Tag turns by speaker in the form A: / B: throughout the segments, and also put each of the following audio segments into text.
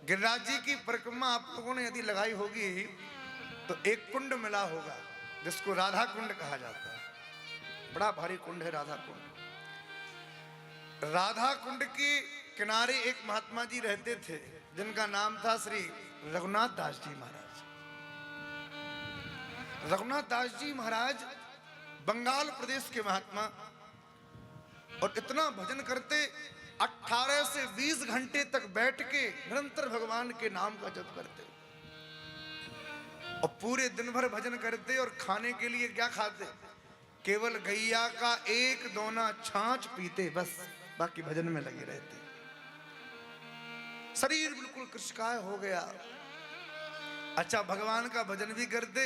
A: गिरिराज जी की परिक्रमा आप लोगों ने यदि लगाई होगी तो एक कुंड मिला होगा जिसको राधा कुंड कहा जाता है। बड़ा भारी कुंड है राधा कुंड। राधा कुंड के किनारे एक महात्मा जी रहते थे जिनका नाम था श्री रघुनाथ दास जी महाराज। रघुनाथ दास जी महाराज बंगाल प्रदेश के महात्मा, और इतना भजन करते 18 से 20 घंटे तक बैठ के निरंतर भगवान के नाम का जप करते, और पूरे दिन भर भजन करते। और खाने के लिए क्या खाते? केवल गैया का एक दोना छाछ पीते, बस बाकी भजन में लगे रहते। शरीर बिल्कुल कृशकाय हो गया। अच्छा, भगवान का भजन भी करते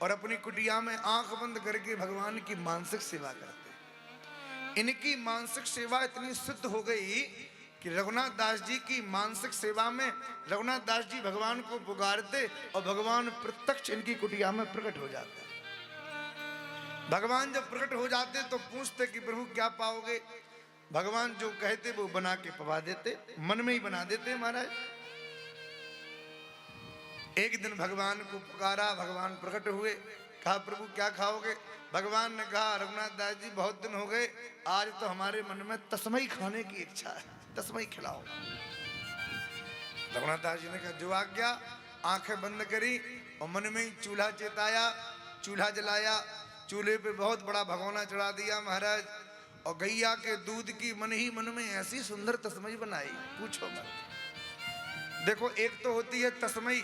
A: और अपनी कुटिया में आंख बंद करके भगवान की मानसिक सेवा करते। इनकी मानसिक सेवा इतनी सिद्ध हो गई कि रघुनाथ दास जी की मानसिक सेवा में रघुनाथ दास जी भगवान को पुकारते और भगवान प्रत्यक्ष इनकी कुटिया में प्रकट हो जाते। भगवान जब प्रकट हो जाते तो पूछते कि प्रभु क्या पाओगे? भगवान जो कहते वो बना के पवा देते, मन में ही बना देते महाराज। एक दिन भगवान को पुकारा, भगवान प्रकट हुए, कहा प्रभु क्या खाओगे? भगवान ने कहा रघुनाथ दास जी बहुत दिन हो गए, आज तो हमारे मन में तस्मई खाने की इच्छा है, तस्मई खिलाओ। रघुनाथ दास जी ने कहा जो आज्ञा। आंखें बंद करी और मन में ही चूल्हा चेताया, चूल्हा जलाया, चूल्हे पे बहुत बड़ा भगोना चढ़ा दिया महाराज, और गैया के दूध की मन ही मन में ऐसी सुंदर तस्मई बनाई, पूछो मत। देखो, एक तो होती है तस्मई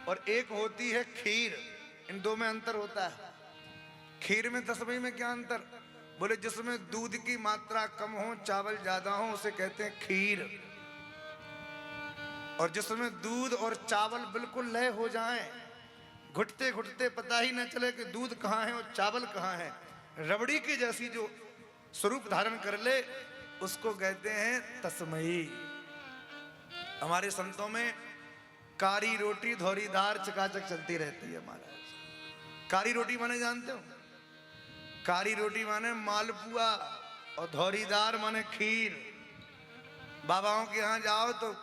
A: और एक होती है खीर, इन दो में अंतर होता है। खीर में तस्मई में क्या अंतर? बोले जिसमें दूध की मात्रा कम हो, चावल ज्यादा हो, उसे कहते हैं खीर। और जिसमें दूध और चावल बिल्कुल लय हो जाएं, घुटते घुटते पता ही न चले कि दूध कहाँ है और चावल कहाँ है, रबड़ी की जैसी जो स्वरूप धारण कर ले, उसको कहते हैं तस्मई। हमारे संतों में कारी रोटी धौरीदार चकाचक चलती रहती है महाराज। कारी रोटी माने जानते हो? कारी रोटी माने मालपुआ और धौरीदार माने खीर। बाबाओं के यहाँ जाओ तो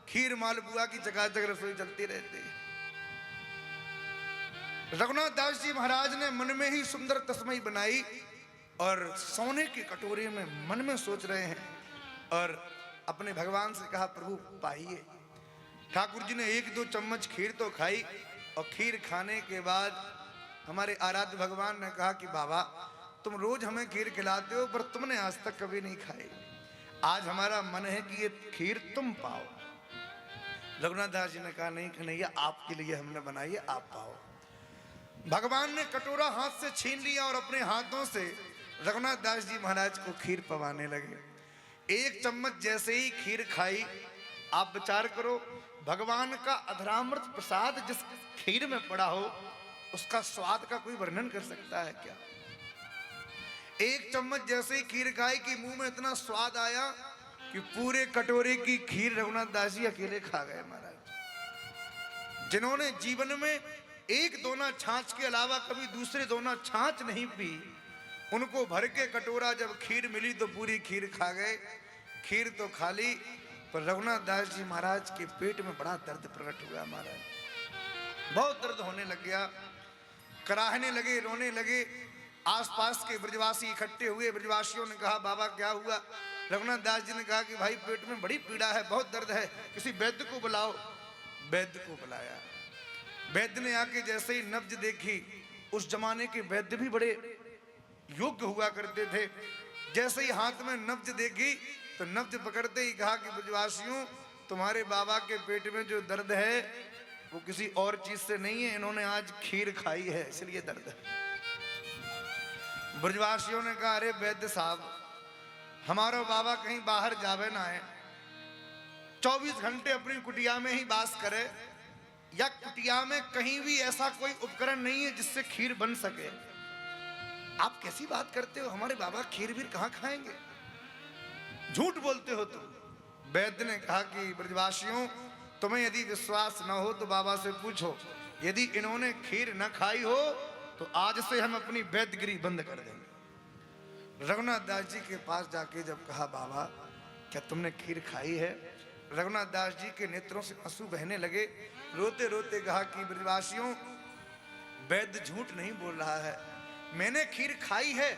A: खीर मालपुआ की चकाचक रसोई चलती रहती है। रघुनाथ दास जी महाराज ने मन में ही सुंदर तस्मई बनाई और सोने की कटोरे में मन में सोच रहे हैं और अपने भगवान से कहा प्रभु पाइए। ठाकुर जी ने 1-2 चम्मच खीर तो खाई, और खीर खाने के बाद हमारे आराध्य भगवान ने कहा कि बाबा तुम रोज हमें खीर खिलाते हो पर तुमने आज तक कभी नहीं खाई, आज हमारा मन है कि ये खीर तुम पाओ। रघुनाथ दास जी ने कहा नहीं कन्हैया, आपके लिए हमने बनाई है, आप पाओ। भगवान ने कटोरा हाथ से छीन लिया और अपने हाथों से रघुनाथ दास जी महाराज को खीर पवाने लगे। 1 चम्मच जैसे ही खीर खाई, आप विचार करो भगवान का अधरामृत प्रसाद जिस खीर में पड़ा हो उसका स्वाद का कोई वर्णन कर सकता है क्या? 1 चम्मच जैसे ही खीर खाई कि मुंह में इतना स्वाद आया कि पूरे कटोरे की खीर रघुनाथ दास जी अकेले खा गए महाराज। जिन्होंने जीवन में 1 दोना छाछ के अलावा कभी दूसरे दोना छाछ नहीं पी, उनको भर के कटोरा जब खीर मिली तो पूरी खीर खा गए। खीर तो खा ली, पर रघुनाथ दास जी महाराज के पेट में बड़ा दर्द प्रकट हुआ महाराज। बहुत दर्द होने लग गया, कराहने लगे, रोने लगे। आसपास के ब्रजवासी इकट्ठे हुए। ब्रजवासियों ने कहा बाबा क्या हुआ? रघुनाथ दास जी ने कहा कि भाई पेट में बड़ी पीड़ा है, बहुत दर्द है, किसी वैद्य को बुलाओ। वैद्य को बुलाया। वैद्य ने आके जैसे ही नब्ज देखी, उस जमाने के वैद्य भी बड़े योग्य हुआ करते थे, जैसे ही हाथ में नब्ज देखी तो नब्ज पकड़ते ही कहा कि ब्रजवासियों तुम्हारे बाबा के पेट में जो दर्द है वो किसी और चीज से नहीं है, इन्होंने आज खीर खाई है इसलिए दर्द है। ब्रजवासियों ने कहा अरे वैद्य साहब, हमारा बाबा कहीं बाहर जावे ना है, 24 घंटे अपनी कुटिया में ही वास करे, या कुटिया में कहीं भी ऐसा कोई उपकरण नहीं है जिससे खीर बन सके। आप कैसी बात करते हो? हमारे बाबा खीर भी कहाँ खाएंगे? झूठ बोलते हो तुम। वैद्य ने कहा कि ब्रजवासियों तुम्हें यदि विश्वास न हो तो बाबा से पूछो, यदि इन्होंने खीर न खाई हो तो आज से हम अपनी वैद्यगिरी बंद कर देंगे। रघुनाथ दास जी के पास जाके जब कहा बाबा क्या तुमने खीर खाई है? रघुनाथ दास जी के नेत्रों से आंसू बहने लगे। रोते रोते कहा कि ब्रजवासियों, वैद्य झूठ नहीं बोल रहा है। मैंने खीर खाई है,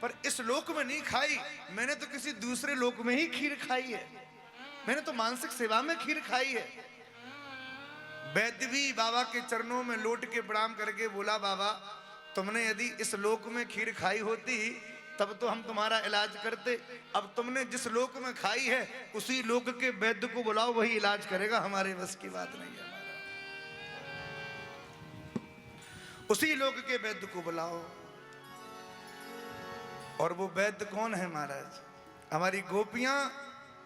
A: पर इस लोक में नहीं खाई। मैंने तो किसी दूसरे लोक में ही खीर खाई है। मैंने तो मानसिक सेवा में खीर खाई है। वैद्य भी बाबा के चरणों में लौट के प्रणाम करके बोला, बाबा तुमने यदि इस लोक में खीर खाई होती तब तो हम तुम्हारा इलाज करते। अब तुमने जिस लोक में खाई है उसी लोक के वैद्य को बुलाओ, वही इलाज करेगा। हमारे बस की बात नहीं है। उसी लोक के वैद्य को बुलाओ। और वो वैद्य कौन है महाराज? हमारी गोपियां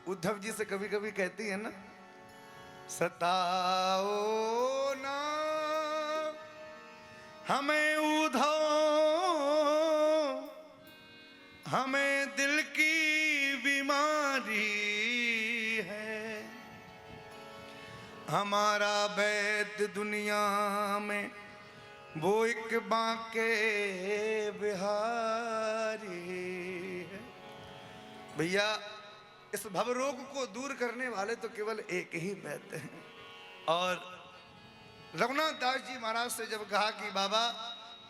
A: उद्धव जी से कभी कभी कहती है ना, सताओ ना हमें उद्धव, हमें दिल की बीमारी है। हमारा वैद्य दुनिया में वो एक बांके बिहारी है। भैया, इस भवरोग को दूर करने वाले तो केवल एक ही वैद्य हैं। और रघुनाथ दास जी महाराज से जब कहा कि बाबा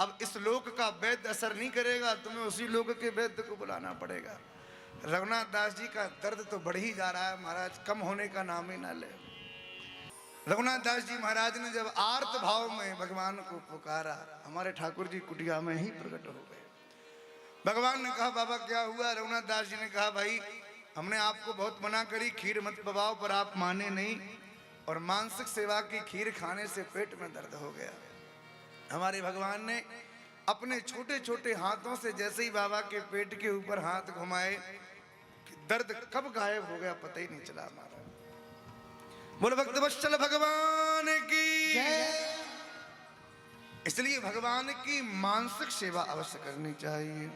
A: अब इस लोक का वैद्य असर नहीं करेगा, तुम्हें उसी लोक के वैद्य को बुलाना पड़ेगा। रघुनाथ दास जी का दर्द तो बढ़ ही जा रहा है महाराज, कम होने का नाम ही ना ले। रघुनाथ दास जी महाराज ने जब आर्त भाव में भगवान को पुकारा, हमारे ठाकुर जी कुटिया में ही प्रकट हो गए। भगवान ने कहा, बाबा क्या हुआ? रघुनाथ दास जी ने कहा, भाई हमने आपको बहुत मना करी, खीर मत पवाओ, पर आप माने नहीं। और मानसिक सेवा की खीर खाने से पेट में दर्द हो गया। हमारे भगवान ने अपने छोटे छोटे हाथों से जैसे ही बाबा के पेट के ऊपर हाथ घुमाए, दर्द कब गायब हो गया पता ही नहीं चला। हमारा बोल भक्तवत्सल भगवान की। इसलिए भगवान की मानसिक सेवा अवश्य करनी चाहिए।